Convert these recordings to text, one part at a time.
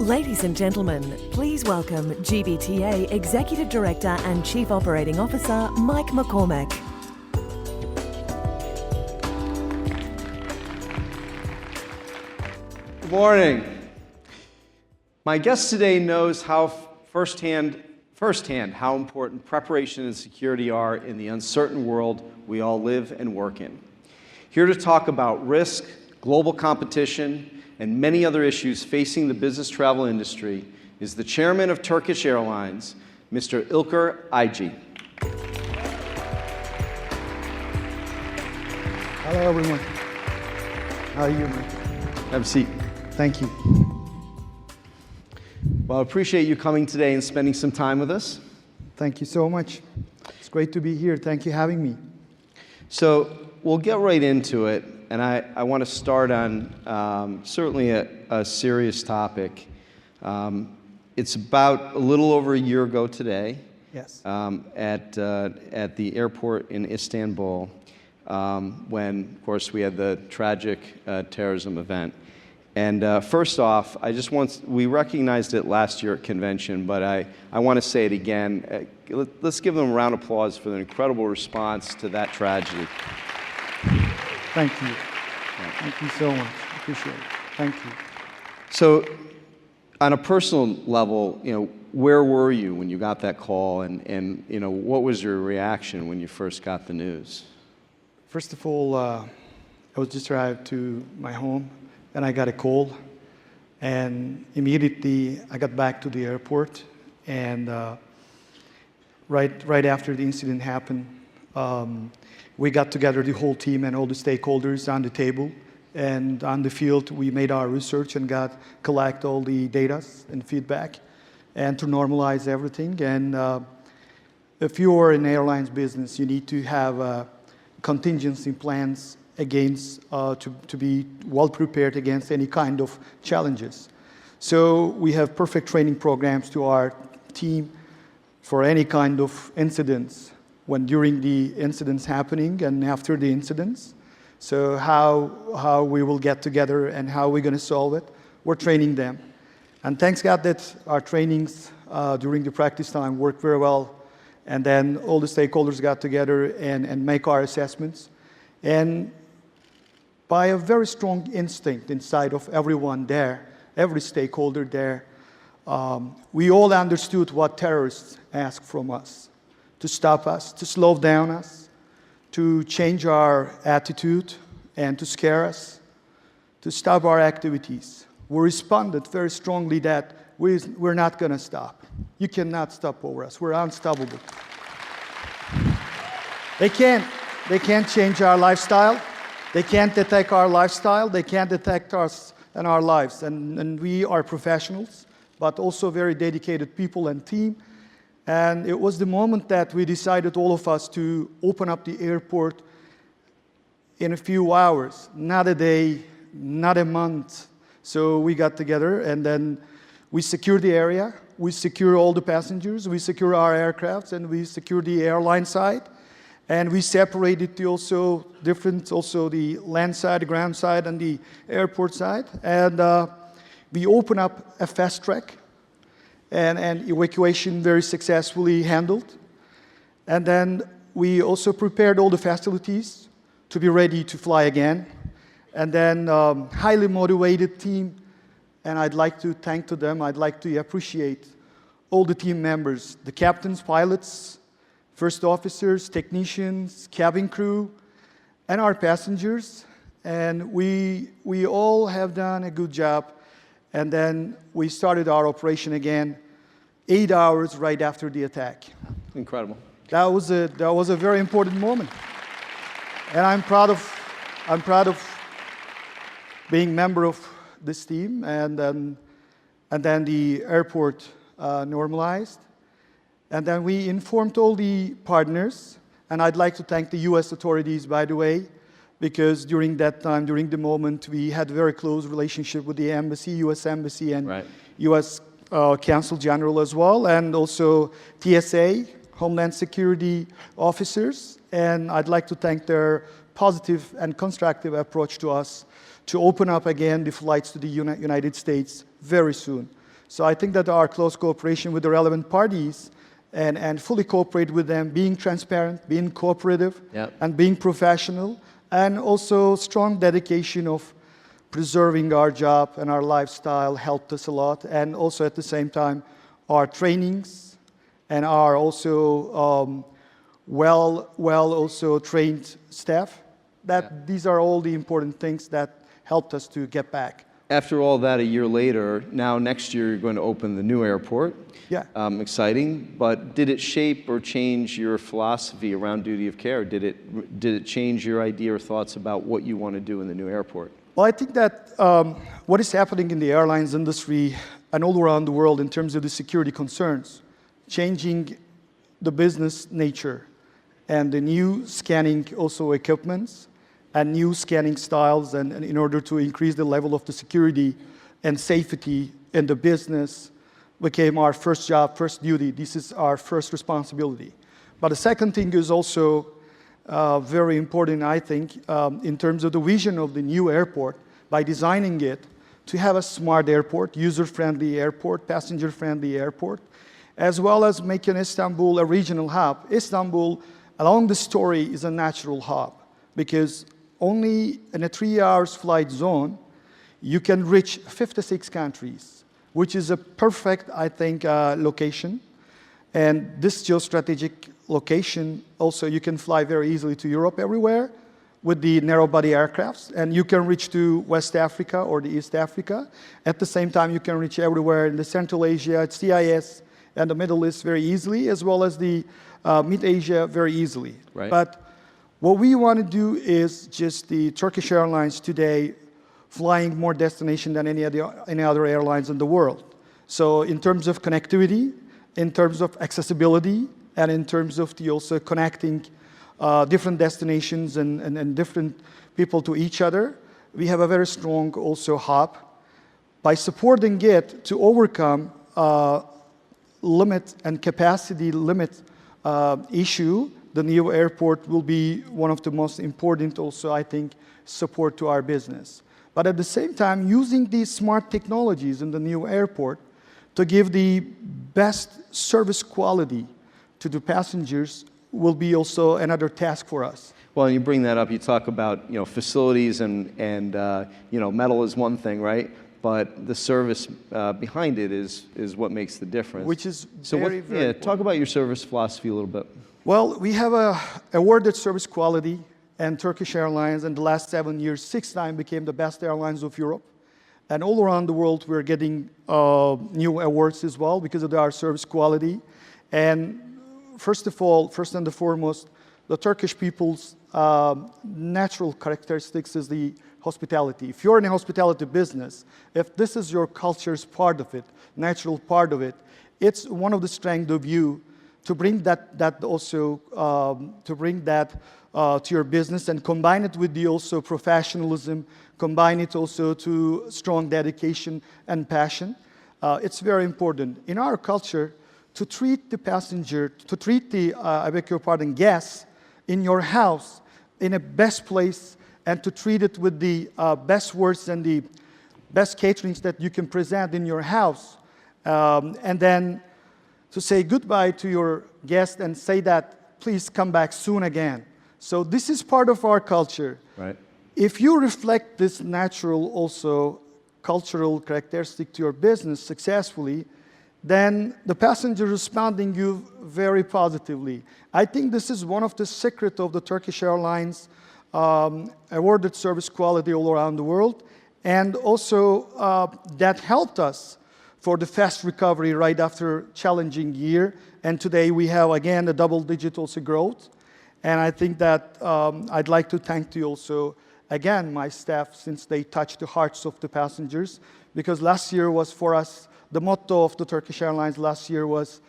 Ladies and gentlemen, please welcome GBTA Executive Director and Chief Operating Officer, Mike McCormack. Good morning. My guest today knows how firsthand how important preparation and security are in the uncertain world we all live and work in. Here to talk about risk, global competition, and many other issues facing the business travel industry is the chairman of Turkish Airlines, Mr. Ilker Ayci. Hello, everyone. How are you, man? Have a seat. Thank you. Well, I appreciate you coming today and spending some time with us. Thank you so much. It's great to be here. Thank you for having me. So we'll get right into it. And I want to start on certainly a serious topic. It's about a little over a year ago today. Yes. At the airport in Istanbul, when, of course, we had the tragic terrorism event. And first off, we recognized it last year at convention, but I want to say it again. Let's give them a round of applause for the incredible response to that tragedy. Thank you. Thank you so much. Appreciate it. Thank you. So, on a personal level, where were you when you got that call, and what was your reaction when you first got the news? First of all, I was just arrived to my home, and I got a call, and immediately I got back to the airport, and right after the incident happened, we got together, the whole team and all the stakeholders on the table, and on the field we made our research and collect all the data and feedback, and to normalize everything. And if you are in airlines business, you need to have contingency plans against to be well prepared against any kind of challenges. So we have perfect training programs to our team for any kind of incidents, during the incidents happening and after the incidents. So how we will get together and how we're going to solve it, we're training them. And thanks God that our trainings during the practice time worked very well. And then all the stakeholders got together and make our assessments. And by a very strong instinct inside of everyone there, every stakeholder there, we all understood what terrorists ask from us. To stop us, to slow down us, to change our attitude, and to scare us, to stop our activities. We responded very strongly that we're not going to stop. You cannot stop over us. We're unstoppable. They can't change our lifestyle. They can't detect our lifestyle. They can't detect us and our lives. And we are professionals, but also very dedicated people and team. And it was the moment that we decided, all of us, to open up the airport in a few hours, not a day, not a month. So we got together, and then we secured the area, we secured all the passengers, we secured our aircrafts, and we secured the airline side. And we separated the the land side, the ground side, and the airport side. And we opened up a fast track. And evacuation very successfully handled. And then we also prepared all the facilities to be ready to fly again. And then highly motivated team, and I'd like to thank to them, I'd like to appreciate all the team members, the captains, pilots, first officers, technicians, cabin crew, and our passengers. And we all have done a good job. And then we started our operation again 8 hours right after the attack. Incredible. That was a very important moment. And I'm proud of being member of this team. And then the airport normalized. And then we informed all the partners. And I'd like to thank the U.S. authorities, by the way, because during that time, during the moment, we had a very close relationship with the embassy, U.S. Embassy, and right. U.S. Consul General as well, and also TSA, Homeland Security officers. And I'd like to thank their positive and constructive approach to us to open up again the flights to the United States very soon. So I think that our close cooperation with the relevant parties and fully cooperate with them, being transparent, being cooperative, Yep. and being professional, and also strong dedication of preserving our job and our lifestyle helped us a lot. And also at the same time, our trainings and our also well also trained staff. These are all the important things that helped us to get back. After all that, a year later, now next year you're going to open the new airport. Yeah. Exciting, but did it shape or change your philosophy around duty of care? Did it change your idea or thoughts about what you want to do in the new airport? Well, I think that what is happening in the airlines industry and all around the world in terms of the security concerns, changing the business nature and the new scanning also equipments and new scanning styles and in order to increase the level of the security and safety in the business became our first job, first duty. This is our first responsibility. But the second thing is also very important, I think, in terms of the vision of the new airport, by designing it to have a smart airport, user-friendly airport, passenger-friendly airport, as well as making Istanbul a regional hub. Istanbul, along the story, is a natural hub because only in a 3-hour flight zone, you can reach 56 countries, which is a perfect, I think, location. And this geostrategic location, also you can fly very easily to Europe everywhere with the narrow-body aircrafts, and you can reach to West Africa or the East Africa. At the same time, you can reach everywhere in the Central Asia, CIS, and the Middle East very easily, as well as the Mid-Asia very easily. Right. But what we want to do is just the Turkish Airlines today flying more destinations than any other airlines in the world. So in terms of connectivity, in terms of accessibility, and in terms of the also connecting different destinations and different people to each other, we have a very strong also hub. By supporting it to overcome limit and capacity limit issue, the new airport will be one of the most important also, I think, support to our business. But at the same time, using these smart technologies in the new airport to give the best service quality to the passengers will be also another task for us. Well, you bring that up. You talk about facilities and metal is one thing, right? But the service behind it is what makes the difference. Which is so very important. talk about your service philosophy a little bit. Well, we have awarded service quality, and Turkish Airlines in the last 7 years, 6 times became the best airlines of Europe. And all around the world, we're getting new awards as well because of our service quality. And first and foremost, the Turkish people's natural characteristics is the hospitality. If you're in a hospitality business, if this is your culture's part of it, natural part of it, it's one of the strengths of you to bring that also to your business and combine it with the also professionalism, combine it also to strong dedication and passion. It's very important. In our culture, to treat the passenger, to treat the, I beg your pardon, guests in your house in a best place and to treat it with the best words and the best caterings that you can present in your house. And then to say goodbye to your guest and say that, please come back soon again. So this is part of our culture. Right. If you reflect this natural also cultural characteristic to your business successfully, then the passenger responding you very positively. I think this is one of the secrets of the Turkish Airlines awarded service quality all around the world, and also that helped us for the fast recovery right after challenging year. And today we have again a double-digit also growth. And I think that I'd like to thank you also again my staff since they touched the hearts of the passengers, because last year was for us the motto of the Turkish Airlines last year was,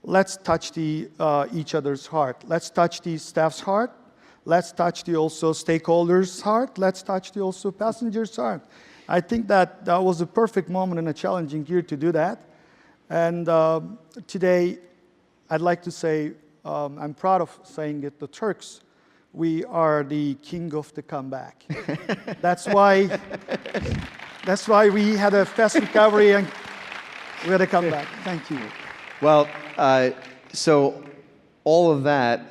let's touch the each other's heart. Let's touch the staff's heart. Let's touch the also stakeholders' heart. Let's touch the also passengers' heart. I think that that was a perfect moment in a challenging year to do that. And today, I'd like to say, I'm proud of saying it, the Turks, we are the king of the comeback. That's why we had a fast recovery and We got to come back. Thank you. Well, so all of that,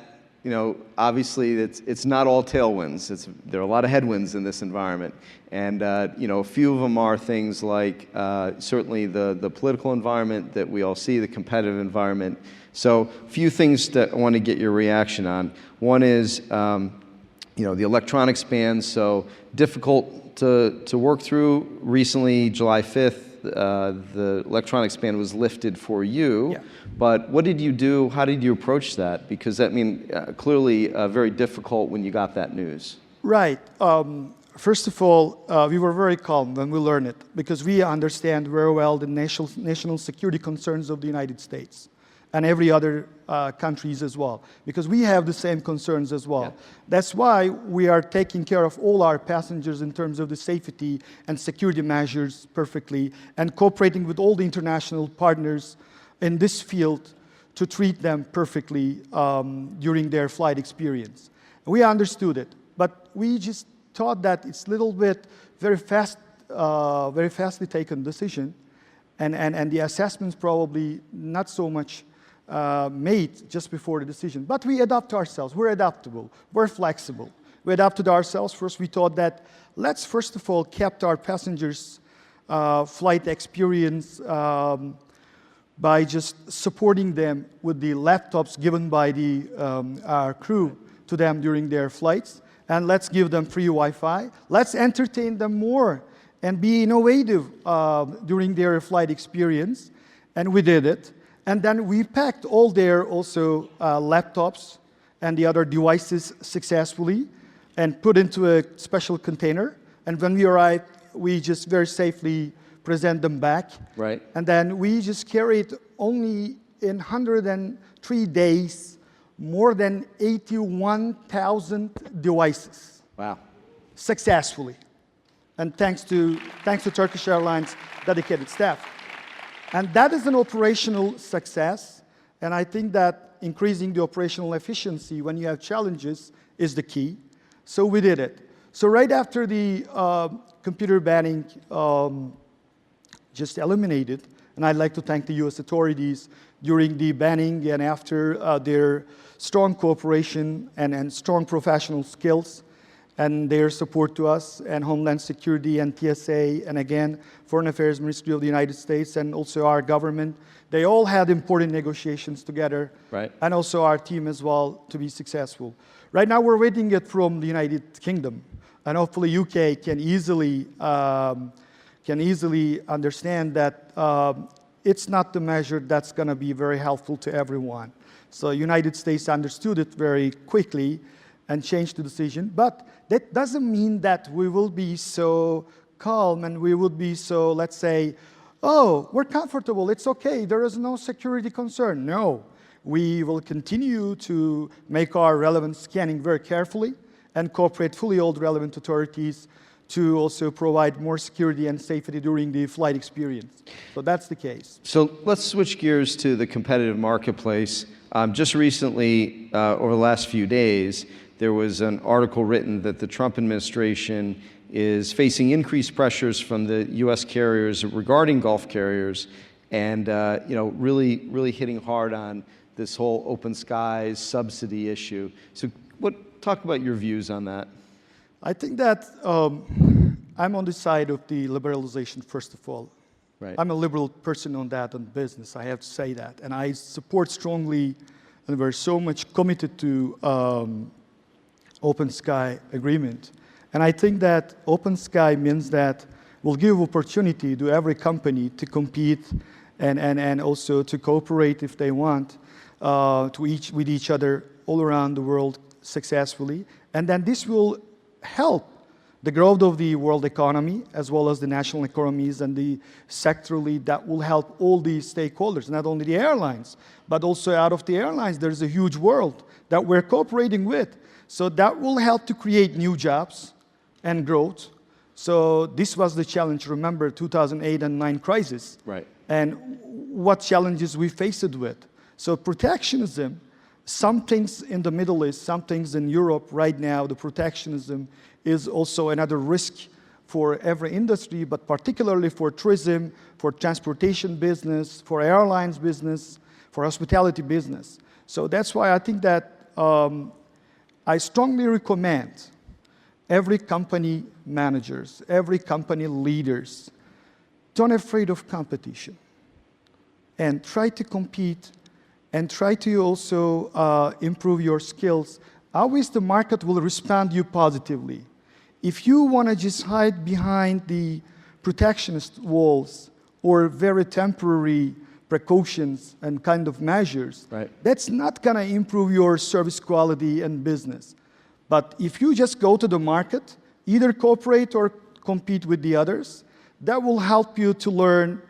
obviously it's not all tailwinds. There are a lot of headwinds in this environment. And, a few of them are things like certainly the political environment that we all see, the competitive environment. So a few things that I want to get your reaction on. One is, the electronics ban, so difficult to work through. Recently, July 5th, the electronics ban was lifted for you. Yeah. But what did you do? How did you approach that? Because clearly very difficult when you got that news. Right. First of all, we were very calm when we learned it because we understand very well the national security concerns of the United States and every other countries as well, because we have the same concerns as well. Yeah. That's why we are taking care of all our passengers in terms of the safety and security measures perfectly and cooperating with all the international partners in this field to treat them perfectly during their flight experience. We understood it, but we just thought that it's a little bit very fastly taken decision, and the assessments probably not so much made just before the decision. But we adapt ourselves. We're adaptable. We're flexible. We adapted ourselves. First, we thought that let's first of all kept our passengers' flight experience by just supporting them with the laptops given by our crew to them during their flights. And let's give them free Wi-Fi. Let's entertain them more and be innovative during their flight experience. And we did it. And then we packed all their also laptops and the other devices successfully and put into a special container. And when we arrived, we just very safely present them back. Right. And then we just carried only in 103 days more than 81,000 devices. Wow. Successfully. And thanks to Turkish Airlines dedicated staff. And that is an operational success. And I think that increasing the operational efficiency when you have challenges is the key. So we did it. So right after the computer banning just eliminated, and I'd like to thank the US authorities during the banning and after their strong cooperation and strong professional skills and their support to us and Homeland Security and TSA and again, Foreign Affairs Ministry of the United States and also our government. They all had important negotiations together. Right. And also our team as well to be successful. Right now we're waiting it from the United Kingdom and hopefully UK can easily understand that it's not the measure that's going to be very helpful to everyone. So United States understood it very quickly and changed the decision. But that doesn't mean that we will be so calm and we would be so, let's say, oh, we're comfortable, it's okay, there is no security concern. No, we will continue to make our relevant scanning very carefully and cooperate fully all the relevant authorities to also provide more security and safety during the flight experience. So that's the case. So let's switch gears to the competitive marketplace. Just recently, over the last few days, there was an article written that the Trump administration is facing increased pressures from the U.S. carriers regarding Gulf carriers and really hitting hard on this whole open skies subsidy issue. So talk about your views on that. I think that I'm on the side of the liberalization, first of all. Right. I'm a liberal person on that, on business, I have to say that. And I support strongly, and we're so much committed to open sky agreement. And I think that open sky means that we'll give opportunity to every company to compete and also to cooperate if they want with each other all around the world successfully. And then this will help the growth of the world economy as well as the national economies and the sectorally that will help all the stakeholders, not only the airlines, but also out of the airlines, there's a huge world that we're cooperating with. So that will help to create new jobs and growth. So this was the challenge, remember, 2008 and 2009 crisis. Right. And what challenges we faced with. So protectionism, some things in the Middle East, some things in Europe right now, the protectionism is also another risk for every industry, but particularly for tourism, for transportation business, for airlines business, for hospitality business. So that's why I think that I strongly recommend every company managers, every company leaders, don't afraid of competition and try to compete and try to also improve your skills. Always the market will respond to you positively. If you want to just hide behind the protectionist walls or very temporary precautions and kind of measures, right, that's not going to improve your service quality and business. But if you just go to the market, either cooperate or compete with the others, that will help you to learn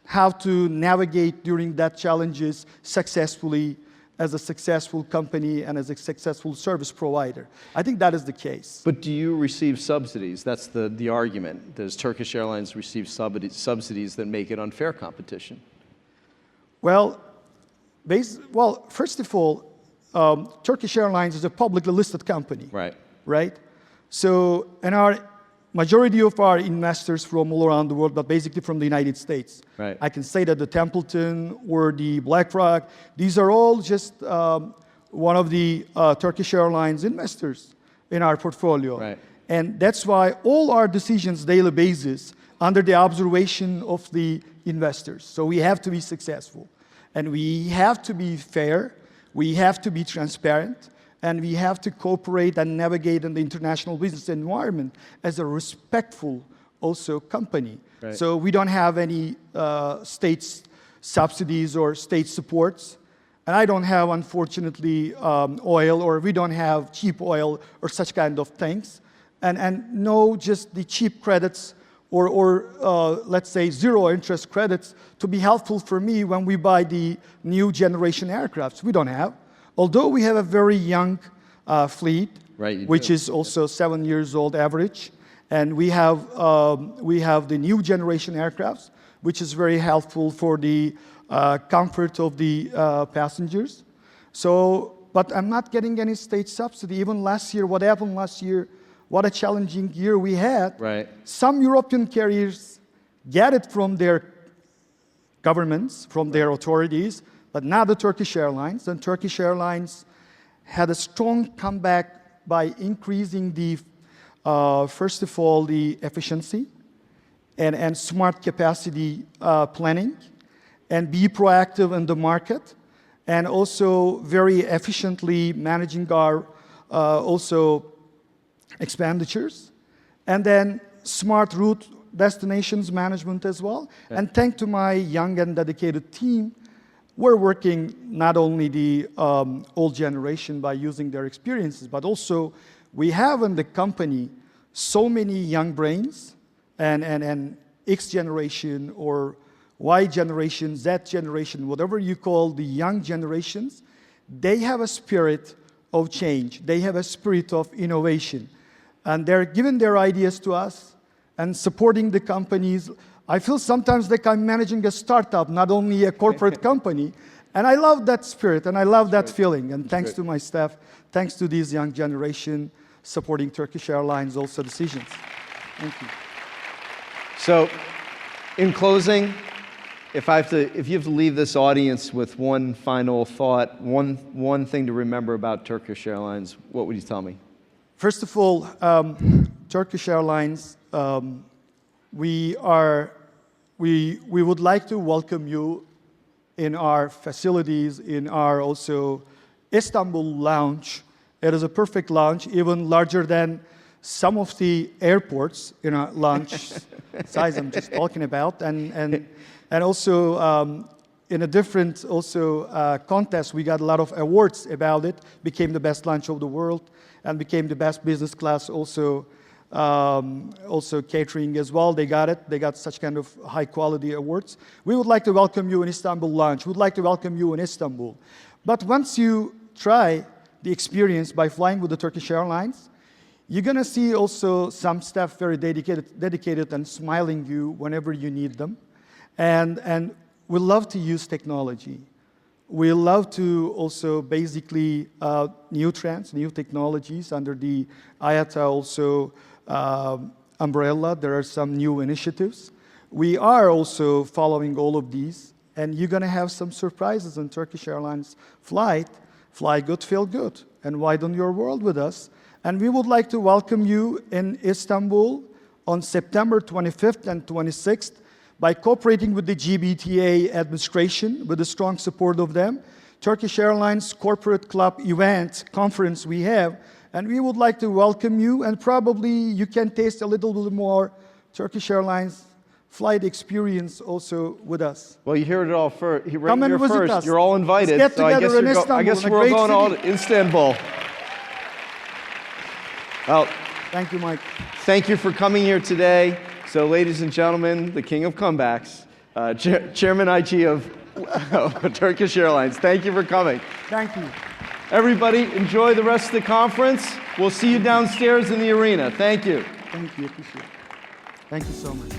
how to navigate during that challenges successfully as a successful company and as a successful service provider. I think that is the case. But do you receive subsidies? That's the argument. Does Turkish Airlines receive subsidies that make it unfair competition? Well, first of all, Turkish Airlines is a publicly listed company. Right. Right? So, and our majority of our investors from all around the world, but basically from the United States. Right. I can say that the Templeton or the BlackRock, these are all just one of the Turkish Airlines investors in our portfolio. Right. And that's why all our decisions daily basis under the observation of the investors. So we have to be successful. And we have to be fair, we have to be transparent, and we have to cooperate and navigate in the international business environment as a respectful also company. Right. So we don't have any state subsidies or state supports. And I don't have, unfortunately, oil, or we don't have cheap oil or such kind of things. And no, just the cheap credits or let's say zero interest credits to be helpful for me when we buy the new generation aircrafts. We don't have. Although we have a very young fleet, right, which is also 7 years old average, and we have the new generation aircrafts, which is very helpful for the comfort of the passengers. So, but I'm not getting any state subsidy. Even last year, what happened last year? What a challenging year we had. Right. Some European carriers get it from their governments, from their authorities, but not the Turkish Airlines. And Turkish Airlines had a strong comeback by increasing the, first of all, the efficiency and smart capacity planning, and be proactive in the market, and also very efficiently managing our also expenditures, and then smart route destinations management as well. Okay. And thanks to my young and dedicated team, we're working not only the old generation by using their experiences, but also we have in the company so many young brains and X generation or Y generation, Z generation, whatever you call the young generations, they have a spirit of change. They have a spirit of innovation. And they're giving their ideas to us and supporting the companies. I feel sometimes like I'm managing a startup, not only a corporate company. And I love that spirit, and I love that feeling. And thanks to my staff, thanks to this young generation supporting Turkish Airlines also decisions. Thank you. So, in closing, if you have to leave this audience with one final thought, one thing to remember about Turkish Airlines, what would you tell me? First of all, Turkish Airlines, we would like to welcome you in our facilities, in our also Istanbul lounge. It is a perfect lounge, even larger than some of the airports in our lounge size I'm just talking about. And also in a different contest, we got a lot of awards about it, became the best lounge of the world, and became the best business class also catering as well. They got it. They got such kind of high quality awards. We would like to welcome you in Istanbul lounge. We would like to welcome you in Istanbul. But once you try the experience by flying with the Turkish Airlines, you're going to see also some staff very dedicated and smiling you whenever you need them. And we love to use technology. We love to also basically new trends, new technologies under the IATA also umbrella, there are some new initiatives. We are also following all of these, and you're going to have some surprises on Turkish Airlines flight. Fly good, feel good, and widen your world with us. And we would like to welcome you in Istanbul on September 25th and 26th by cooperating with the GBTA administration with the strong support of them. Turkish Airlines Corporate Club event conference we have, and we would like to welcome you, and probably you can taste a little bit more Turkish Airlines flight experience also with us. Well, you heard it all first. Come and visit us. You're all invited. Let's get so together in Istanbul, I guess in a we're great going all city. to Istanbul. Well, Thank you, Mike. thank you for coming here today. So, ladies and gentlemen, the king of comebacks, Chairman Ayci of Turkish Airlines. Thank you for coming. Thank you. Everybody, enjoy the rest of the conference. We'll see you downstairs in the arena. Thank you. Thank you. Appreciate it. Thank you so much.